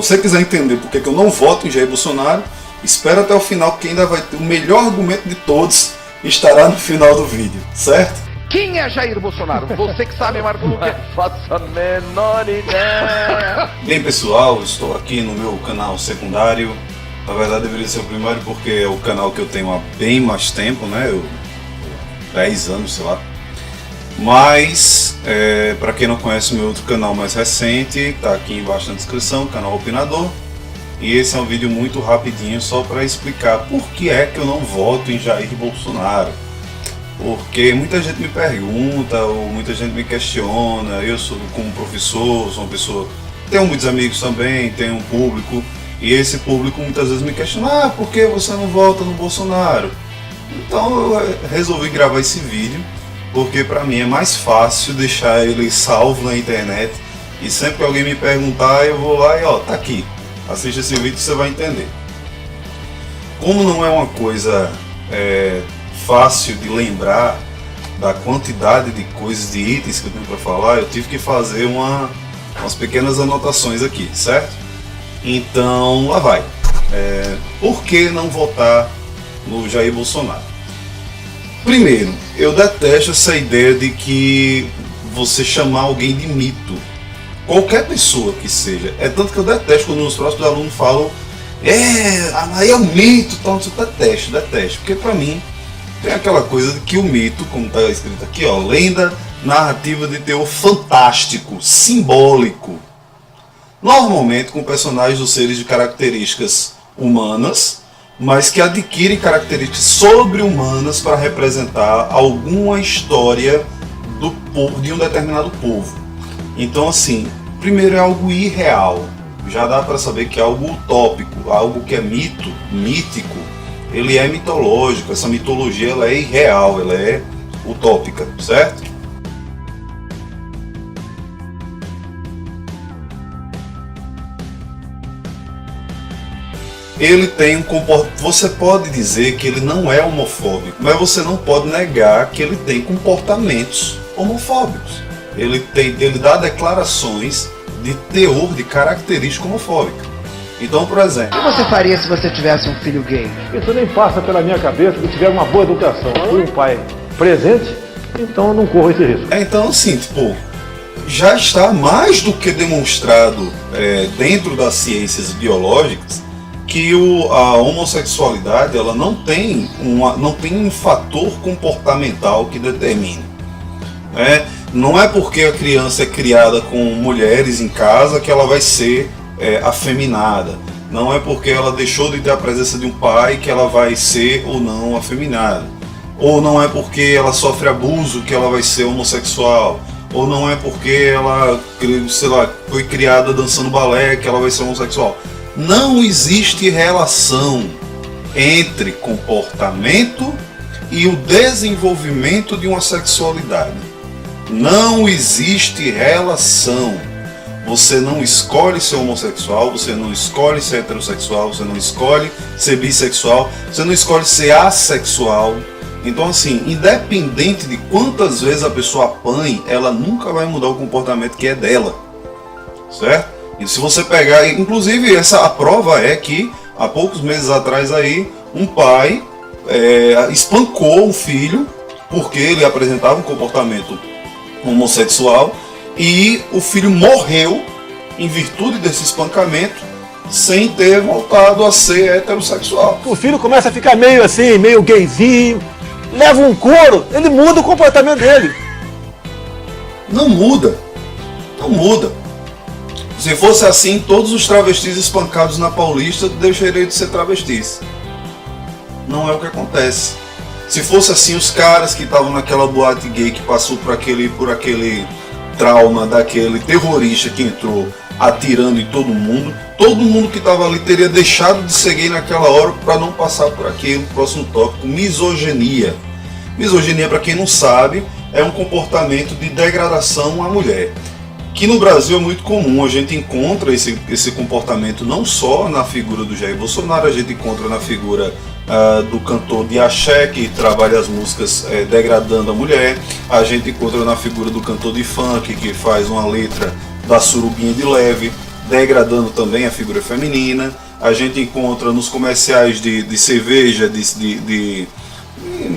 você quiser entender por que eu não voto em Jair Bolsonaro, espera até o final, que ainda vai ter o melhor argumento de todos, estará no final do vídeo, certo? Quem é Jair Bolsonaro? Você que sabe, Marco Luque. Faço a menor ideia. Bem, pessoal, estou aqui no meu canal secundário. Na verdade deveria ser o primário, porque é o canal que eu tenho há bem mais tempo, né? 10 anos, sei lá. Mas, para quem não conhece o meu outro canal mais recente, tá aqui embaixo na descrição, canal Opinador. E esse é um vídeo muito rapidinho, só para explicar por que é que eu não voto em Jair Bolsonaro. Porque muita gente me pergunta, ou muita gente me questiona. Eu sou, como professor, sou uma pessoa, tenho muitos amigos também, tenho um público, e esse público muitas vezes me questiona: por que você não vota no Bolsonaro? Então eu resolvi gravar esse vídeo, porque para mim é mais fácil deixar ele salvo na internet, e sempre que alguém me perguntar, eu vou lá e tá aqui, assiste esse vídeo e você vai entender. Como não é uma coisa fácil de lembrar da quantidade de coisas, de itens que eu tenho para falar, eu tive que fazer umas pequenas anotações aqui, certo? Então, lá vai. Por que não votar no Jair Bolsonaro? Primeiro, eu detesto essa ideia de que você chamar alguém de mito. Qualquer pessoa que seja. É tanto que eu detesto quando os próximos alunos falam: aí é um mito, tal. Eu detesto. Porque pra mim, tem aquela coisa de que o mito, como está escrito aqui, lenda narrativa de teor fantástico, simbólico. Normalmente com personagens ou seres de características humanas, mas que adquirem características sobre-humanas para representar alguma história do povo, de um determinado povo. Então, assim, primeiro é algo irreal. Já dá para saber que é algo utópico, algo que é mito, mítico. Ele é mitológico, essa mitologia ela é irreal, ela é utópica, certo? Ele tem um comportamento. Você pode dizer que ele não é homofóbico, mas você não pode negar que ele tem comportamentos homofóbicos. Ele dá declarações de teor, de característica homofóbica. Então, por exemplo, O que você faria se você tivesse um filho gay? Isso nem passa pela minha cabeça que tiver uma boa educação. Fui um pai presente, então eu não corro esse risco. Então, assim, já está mais do que demonstrado dentro das ciências biológicas que a homossexualidade ela não tem um fator comportamental que determine. Não é porque a criança é criada com mulheres em casa que ela vai ser afeminada. Não é porque ela deixou de ter a presença de um pai que ela vai ser ou não afeminada. Ou não é porque ela sofre abuso que ela vai ser homossexual. Ou não é porque ela, sei lá, foi criada dançando balé que ela vai ser homossexual. Não existe relação entre comportamento e o desenvolvimento de uma sexualidade. Não existe relação. Você não escolhe ser homossexual, você não escolhe ser heterossexual, você não escolhe ser bissexual, você não escolhe ser assexual. Então, assim, independente de quantas vezes a pessoa apanhe, ela nunca vai mudar o comportamento que é dela, certo? E se você pegar, inclusive a prova é que há poucos meses atrás aí, um pai espancou um filho porque ele apresentava um comportamento homossexual e o filho morreu em virtude desse espancamento sem ter voltado a ser heterossexual. O filho começa a ficar meio assim, meio gayzinho, leva um couro, ele muda o comportamento dele. Não muda. Se fosse assim, todos os travestis espancados na Paulista deixariam de ser travestis. Não é o que acontece. Se fosse assim, os caras que estavam naquela boate gay que passou por aquele trauma daquele terrorista que entrou atirando em todo mundo que estava ali teria deixado de ser gay naquela hora para não passar por aquele próximo tópico: misoginia. Misoginia, para quem não sabe, é um comportamento de degradação à mulher, que no Brasil é muito comum. A gente encontra esse comportamento não só na figura do Jair Bolsonaro, a gente encontra na figura do cantor de axé, que trabalha as músicas degradando a mulher, a gente encontra na figura do cantor de funk, que faz uma letra da surubinha de leve. degradando também a figura feminina. A gente encontra nos comerciais de cerveja,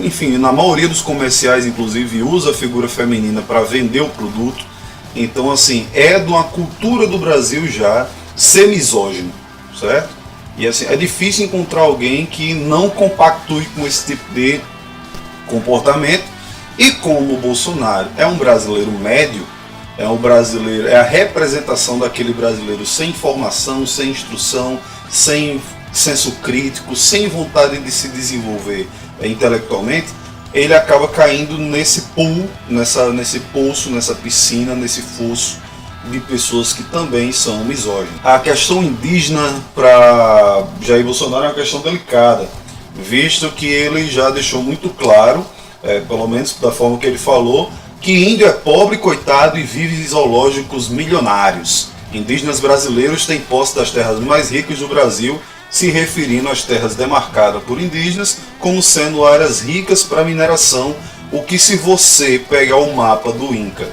enfim, na maioria dos comerciais, inclusive, usa a figura feminina para vender o produto. Então, assim, é de uma cultura do Brasil já ser misógino, certo? E assim, é difícil encontrar alguém que não compactue com esse tipo de comportamento. E como o Bolsonaro é um brasileiro médio, é a representação daquele brasileiro sem formação, sem instrução, sem senso crítico, sem vontade de se desenvolver intelectualmente, ele acaba caindo nesse pool, nesse poço, nessa piscina, nesse fosso de pessoas que também são misóginas. A questão indígena para Jair Bolsonaro é uma questão delicada, visto que ele já deixou muito claro, pelo menos da forma que ele falou, que índio é pobre, coitado e vive em zoológicos milionários. Indígenas brasileiros têm posse das terras mais ricas do Brasil, se referindo às terras demarcadas por indígenas como sendo áreas ricas para mineração, o que, se você pegar o mapa do INCA,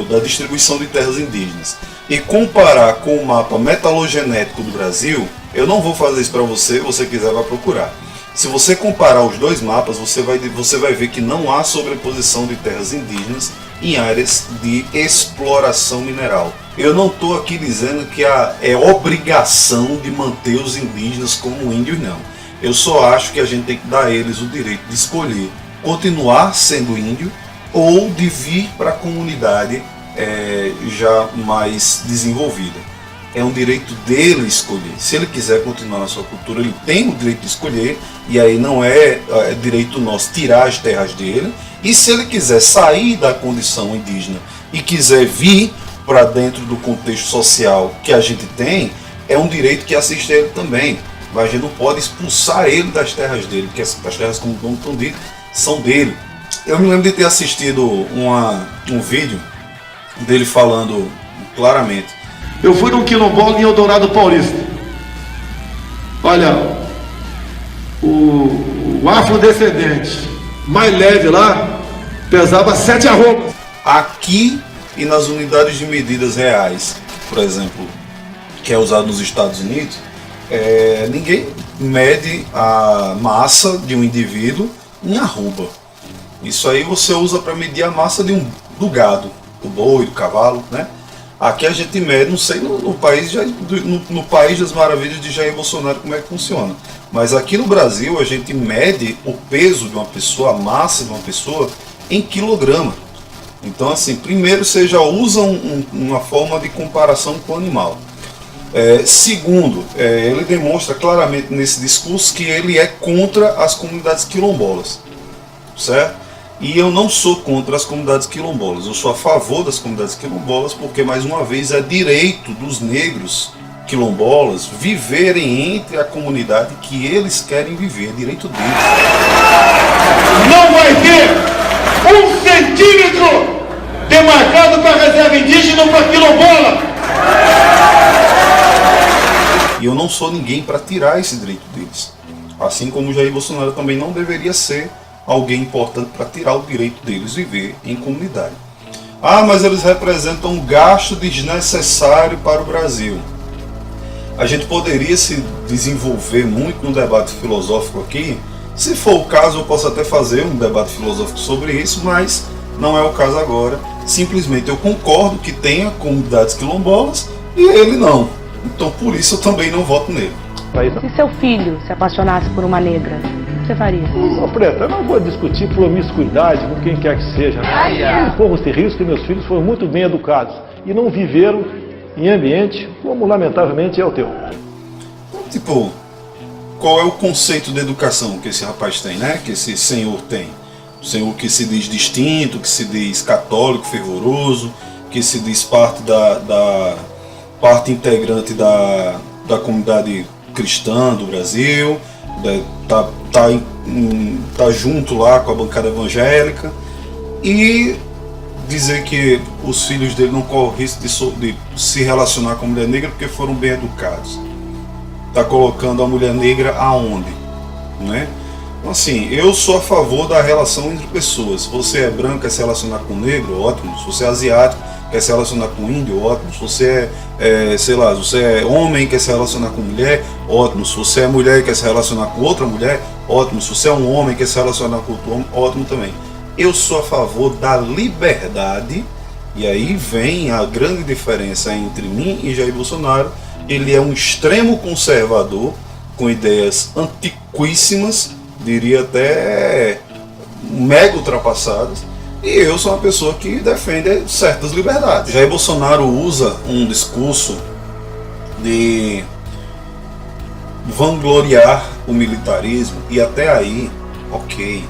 da distribuição de terras indígenas, e comparar com o mapa metalogenético do Brasil, eu não vou fazer isso para você, se você quiser vai procurar. Se você comparar os dois mapas, você vai ver que não há sobreposição de terras indígenas em áreas de exploração mineral. Eu não estou aqui dizendo que é obrigação de manter os indígenas como índios, não. Eu só acho que a gente tem que dar a eles o direito de escolher continuar sendo índio ou de vir para a comunidade já mais desenvolvida. É um direito dele escolher. Se ele quiser continuar na sua cultura, ele tem o direito de escolher, e aí não é direito nosso tirar as terras dele. E se ele quiser sair da condição indígena e quiser vir para dentro do contexto social que a gente tem, é um direito que assiste a ele também. Mas a gente não pode expulsar ele das terras dele, porque as terras, como estão ditas, são dele. Eu me lembro de ter assistido um vídeo dele falando claramente. Eu fui num quilombola em Eldorado Paulista. Olha, o afrodescendente mais leve lá pesava 7 arrobas. Aqui e nas unidades de medidas reais, por exemplo, que é usado nos Estados Unidos, ninguém mede a massa de um indivíduo em arroba. Isso aí você usa para medir a massa do gado, do boi, do cavalo, né? Aqui a gente mede, não sei no país das maravilhas de Jair Bolsonaro como é que funciona, mas aqui no Brasil a gente mede o peso de uma pessoa, a massa de uma pessoa em quilograma. Então, assim, primeiro você já usa uma forma de comparação com o animal. Segundo, ele demonstra claramente nesse discurso que ele é contra as comunidades quilombolas, certo? E eu não sou contra as comunidades quilombolas, eu sou a favor das comunidades quilombolas, porque, mais uma vez, é direito dos negros quilombolas viverem entre a comunidade que eles querem viver, é direito deles. Não vai ter 1 centímetro demarcado para reserva indígena ou para quilombola. E eu não sou ninguém para tirar esse direito deles. Assim como o Jair Bolsonaro também não deveria ser alguém importante para tirar o direito deles viver em comunidade. Ah, mas eles representam um gasto desnecessário para o Brasil. A gente poderia se desenvolver muito no debate filosófico aqui. Se for o caso, eu posso até fazer um debate filosófico sobre isso, mas não é o caso agora. Simplesmente eu concordo que tenha comunidades quilombolas e ele não. Então por isso eu também não voto nele. Se seu filho se apaixonasse por uma negra, o que você faria? Preta, eu não vou discutir promiscuidade com quem quer que seja. Eu corro esse risco que meus filhos foram muito bem educados e não viveram em ambiente como lamentavelmente é o teu. Tipo, qual é o conceito de educação que esse rapaz tem, né? Que esse senhor tem? O senhor que se diz distinto, que se diz católico, fervoroso, que se diz parte parte integrante da comunidade cristã do Brasil, tá junto lá com a bancada evangélica, e dizer que os filhos dele não correm risco de se relacionar com a mulher negra porque foram bem educados. Está colocando a mulher negra aonde? Né? Então, assim, eu sou a favor da relação entre pessoas. Se você é branco e se relacionar com negro, ótimo. Se você é asiático, quer se relacionar com índio, ótimo. Se você sei lá, se você é homem e quer se relacionar com mulher, ótimo. Se você é mulher e quer se relacionar com outra mulher, ótimo. Se você é um homem e quer se relacionar com outro homem, ótimo também. Eu sou a favor da liberdade, e aí vem a grande diferença entre mim e Jair Bolsonaro. Ele é um extremo conservador, com ideias antiquíssimas, diria até mega ultrapassadas, e eu sou uma pessoa que defende certas liberdades. Jair Bolsonaro usa um discurso de vangloriar o militarismo, e até aí, ok.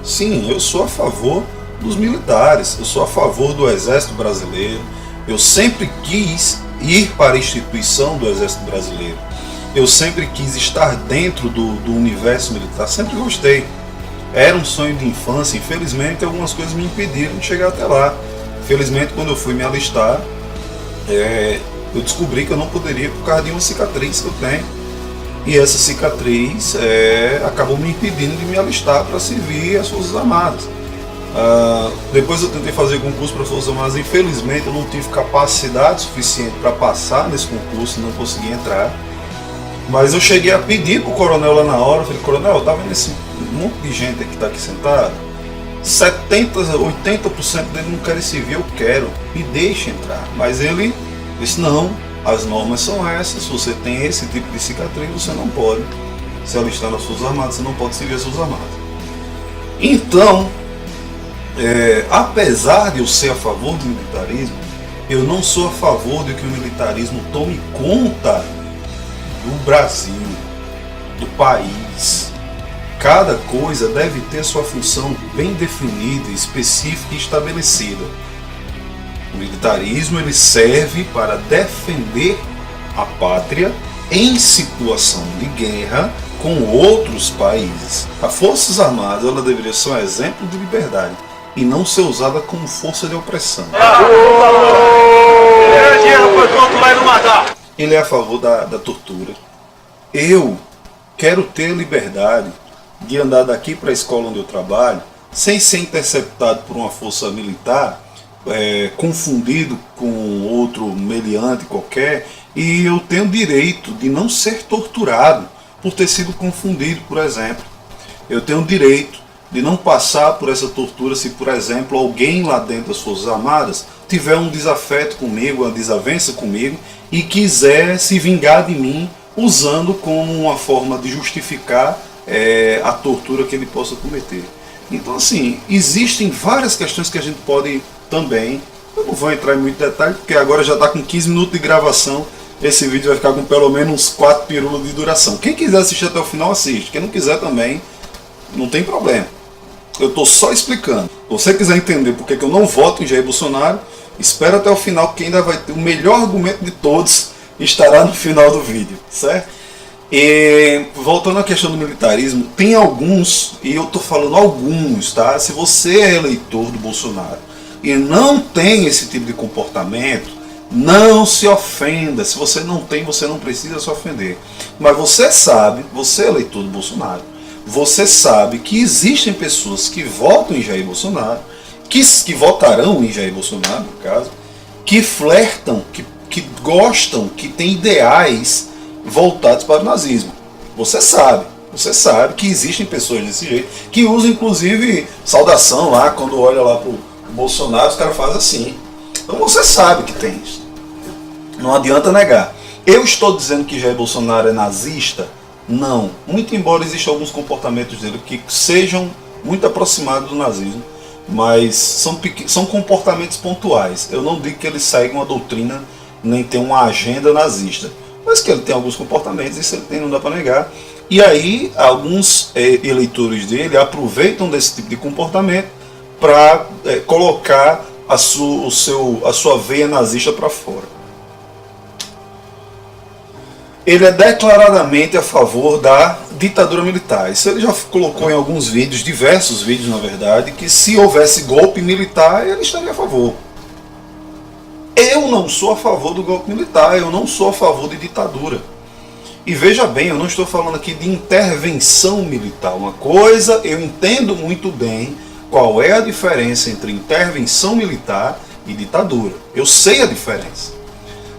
Sim, eu sou a favor dos militares, eu sou a favor do Exército Brasileiro, eu sempre quis ir para a instituição do Exército Brasileiro, eu sempre quis estar dentro do universo militar, sempre gostei. Era um sonho de infância, infelizmente algumas coisas me impediram de chegar até lá. Infelizmente, quando eu fui me alistar, eu descobri que eu não poderia por causa de uma cicatriz que eu tenho. E essa cicatriz acabou me impedindo de me alistar para servir as Forças Armadas. Depois eu tentei fazer concurso para as Forças Armadas, infelizmente eu não tive capacidade suficiente para passar nesse concurso e não consegui entrar. Mas eu cheguei a pedir para o coronel lá na hora, eu falei, coronel, tá vendo esse monte de gente que está aqui sentada? 80% dele não querem servir, eu quero, me deixe entrar. Mas ele disse, não, as normas são essas, se você tem esse tipo de cicatriz, você não pode se alistar nas Forças Armadas, você não pode servir as Forças Armadas. Então, apesar de eu ser a favor do militarismo, eu não sou a favor de que o militarismo tome conta do Brasil, do país. Cada coisa deve ter sua função bem definida, específica e estabelecida. O militarismo ele serve para defender a pátria em situação de guerra com outros países. As Forças Armadas ela deveria ser um exemplo de liberdade e não ser usada como força de opressão. Ele é a favor da tortura. Eu quero ter liberdade de andar daqui para a escola onde eu trabalho sem ser interceptado por uma força militar, confundido com outro meliante qualquer, e eu tenho direito de não ser torturado por ter sido confundido, por exemplo. Eu tenho direito de não passar por essa tortura se, por exemplo, alguém lá dentro das Forças Armadas tiver um desafeto comigo, uma desavença comigo, e quiser se vingar de mim, usando como uma forma de justificar a tortura que ele possa cometer. Então, assim, existem várias questões que a gente pode também, eu não vou entrar em muito detalhe, porque agora já está com 15 minutos de gravação, esse vídeo vai ficar com pelo menos uns 4 pirulas de duração. Quem quiser assistir até o final, assiste. Quem não quiser também, não tem problema. Eu estou só explicando. Se você quiser entender porque que eu não voto em Jair Bolsonaro, espera até o final, que ainda vai ter o melhor argumento de todos, estará no final do vídeo, certo? E voltando à questão do militarismo, tem alguns, e eu estou falando alguns, tá? Se você é eleitor do Bolsonaro e não tem esse tipo de comportamento, não se ofenda. Se você não tem, você não precisa se ofender. Mas você sabe, você é eleitor do Bolsonaro, você sabe que existem pessoas que votam em Jair Bolsonaro, que votarão em Jair Bolsonaro, no caso, que flertam, que gostam, que têm ideais voltados para o nazismo. Você sabe que existem pessoas desse jeito, que usam inclusive saudação lá, quando olha lá pro Bolsonaro, os caras fazem assim. Então você sabe que tem isso. Não adianta negar. Eu estou dizendo que Jair Bolsonaro é nazista? Não. Muito embora existam alguns comportamentos dele que sejam muito aproximados do nazismo, mas são comportamentos pontuais. Eu não digo que ele segue uma doutrina, nem tem uma agenda nazista, mas que ele tem alguns comportamentos, isso ele tem, não dá para negar. E aí alguns eleitores dele aproveitam desse tipo de comportamento para colocar a sua veia nazista para fora. Ele é declaradamente a favor da ditadura militar. Isso ele já colocou em alguns vídeos, diversos vídeos na verdade, que se houvesse golpe militar, ele estaria a favor. Eu não sou a favor do golpe militar, eu não sou a favor de ditadura. E veja bem, eu não estou falando aqui de intervenção militar. Uma coisa eu entendo muito bem qual é a diferença entre intervenção militar e ditadura. Eu sei a diferença.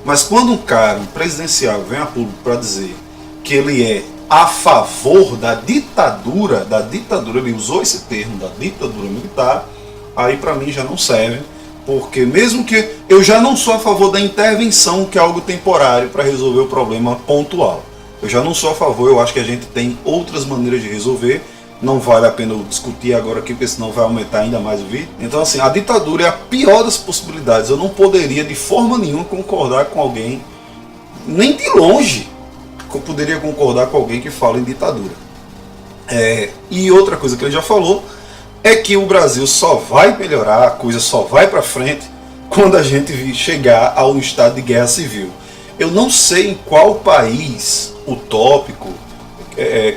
Mas quando um cara, um presidencial, vem a público para dizer que ele é a favor da ditadura, ele usou esse termo, da ditadura militar, aí para mim já não serve, porque mesmo que eu já não sou a favor da intervenção, que é algo temporário para resolver o problema pontual. Eu já não sou a favor, eu acho que a gente tem outras maneiras de resolver. Não vale a pena eu discutir agora aqui, porque senão vai aumentar ainda mais o vídeo. Então assim, a ditadura é a pior das possibilidades. Eu não poderia de forma nenhuma concordar com alguém, nem de longe, que eu poderia concordar com alguém que fala em ditadura. E outra coisa que ele já falou, é que o Brasil só vai melhorar, a coisa só vai para frente, quando a gente chegar ao estado de guerra civil. Eu não sei em qual país utópico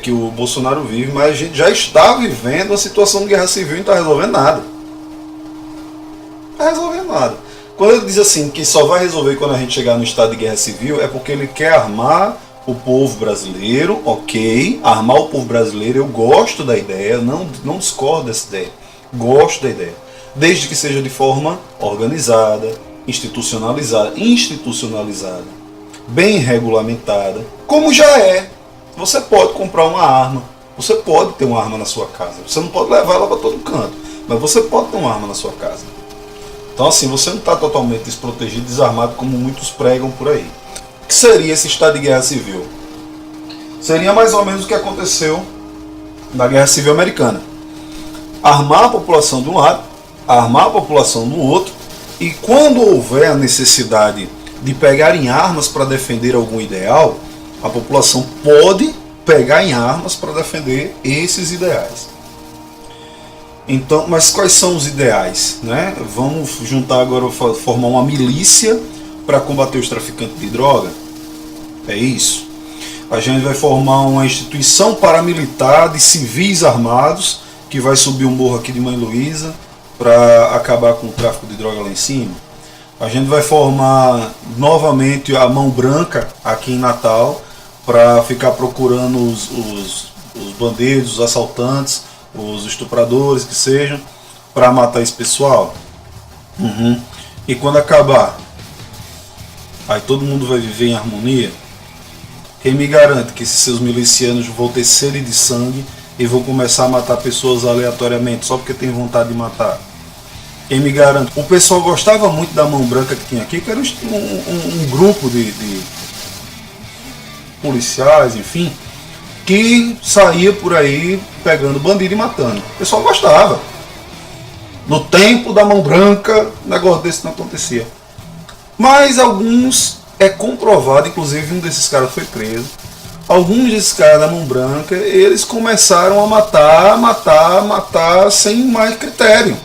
que o Bolsonaro vive, mas a gente já está vivendo uma situação de guerra civil e não está resolvendo nada. Não está resolvendo nada. Quando ele diz assim que só vai resolver quando a gente chegar no estado de guerra civil, é porque ele quer armar o povo brasileiro, ok, armar o povo brasileiro, eu gosto da ideia, não discordo dessa ideia, gosto da ideia, desde que seja de forma organizada, institucionalizada, bem regulamentada, como já é. Você pode comprar uma arma, você pode ter uma arma na sua casa, você não pode levar ela para todo canto, mas você pode ter uma arma na sua casa. Então assim, você não está totalmente desprotegido, desarmado como muitos pregam por aí. O que seria esse estado de guerra civil? Seria mais ou menos o que aconteceu na Guerra Civil Americana. Armar a população de um lado, armar a população do outro, e quando houver a necessidade de pegar em armas para defender algum ideal, a população pode pegar em armas para defender esses ideais. Então, mas quais são os ideais, né? Vamos juntar agora, formar uma milícia para combater os traficantes de droga? É isso. A gente vai formar uma instituição paramilitar de civis armados que vai subir um morro aqui de Mãe Luísa para acabar com o tráfico de droga lá em cima. A gente vai formar novamente a Mão Branca aqui em Natal para ficar procurando os bandidos, os assaltantes, os estupradores que sejam, para matar esse pessoal. E quando acabar, aí todo mundo vai viver em harmonia. Quem me garante que esses seus milicianos vão ter sede de sangue e vão começar a matar pessoas aleatoriamente só porque tem vontade de matar? Quem me garante? O pessoal gostava muito da Mão Branca que tinha aqui, que era um grupo de policiais, enfim, que saía por aí pegando bandido e matando. O pessoal gostava. No tempo da Mão Branca, negócio desse não acontecia. Mas alguns, é comprovado, inclusive um desses caras foi preso, alguns desses caras da Mão Branca, eles começaram a matar sem mais critério.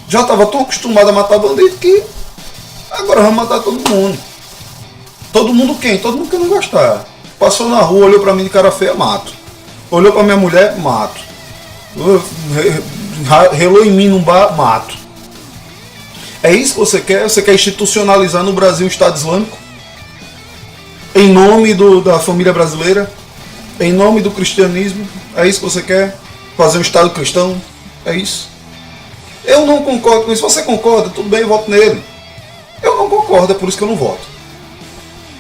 Já estava tão acostumado a matar bandido que agora vamos matar todo mundo. Todo mundo quem? Todo mundo que não gostar. Passou na rua, olhou pra mim de cara feia, mato. Olhou pra minha mulher, mato. Relou em mim num bar, mato. É isso que você quer? Você quer institucionalizar no Brasil o Estado Islâmico? Em nome da família brasileira? Em nome do cristianismo? É isso que você quer? Fazer um Estado cristão? É isso? Eu não concordo com isso. Se você concorda, tudo bem, eu voto nele. Eu não concordo, é por isso que eu não voto.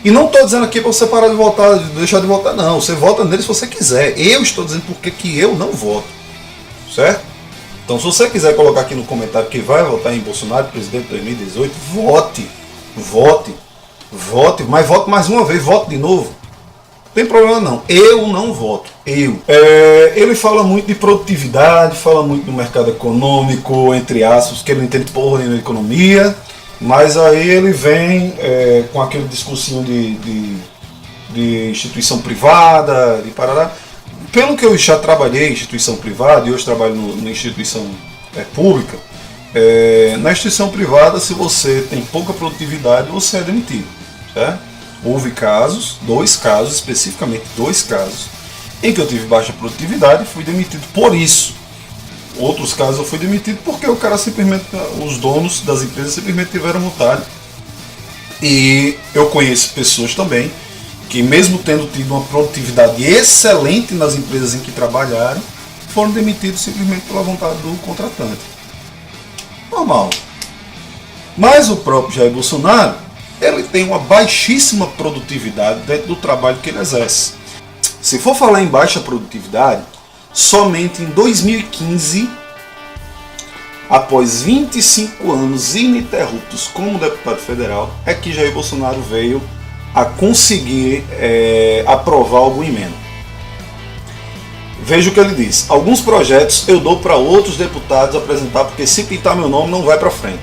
E não estou dizendo aqui para você parar de votar, deixar de votar, não. Você vota nele se você quiser. Eu estou dizendo porque que eu não voto. Certo? Então, se você quiser colocar aqui no comentário que vai votar em Bolsonaro, presidente de 2018, vote. Vote. Vote. Mas vote mais uma vez, vote de novo. Não tem problema não. Eu não voto. Ele fala muito de produtividade, fala muito do mercado econômico, entre aspas, que ele não entende porra nenhuma de economia. Mas aí ele vem com aquele discursinho de instituição privada, de parará. Pelo que eu já trabalhei em instituição privada, e hoje trabalho na instituição pública, na instituição privada, se você tem pouca produtividade, você é demitido. Certo? Houve casos, especificamente dois casos, em que eu tive baixa produtividade e fui demitido por isso. Outros casos eu fui demitido porque o cara simplesmente, os donos das empresas simplesmente tiveram vontade. E eu conheço pessoas também que, mesmo tendo tido uma produtividade excelente nas empresas em que trabalharam, foram demitidos simplesmente pela vontade do contratante. Normal. Mas o próprio Jair Bolsonaro, ele tem uma baixíssima produtividade dentro do trabalho que ele exerce. Se for falar em baixa produtividade, somente em 2015, após 25 anos ininterruptos como deputado federal, é que Jair Bolsonaro veio a conseguir aprovar alguma emenda. Veja o que ele diz: alguns projetos eu dou para outros deputados apresentar, porque se pintar meu nome não vai para frente.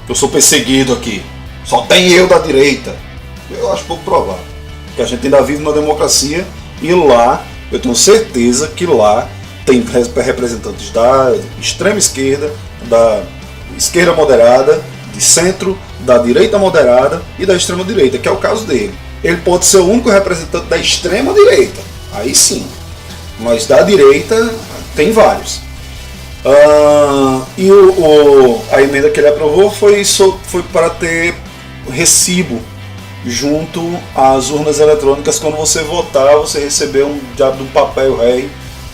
Eu sou perseguido aqui, só tem eu da direita. Eu acho pouco provável, porque a gente ainda vive numa democracia e lá, eu tenho certeza que lá tem representantes da extrema esquerda, da esquerda moderada, de centro, da direita moderada e da extrema direita, que é o caso dele. Ele pode ser o único representante da extrema direita, aí sim, mas da direita tem vários. E a emenda que ele aprovou foi para ter recibo junto às urnas eletrônicas. Quando você votar, você recebeu um diabo de um papel rei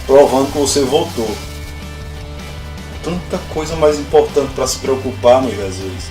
provando que você votou. Tanta coisa mais importante para se preocupar, meu Jesus.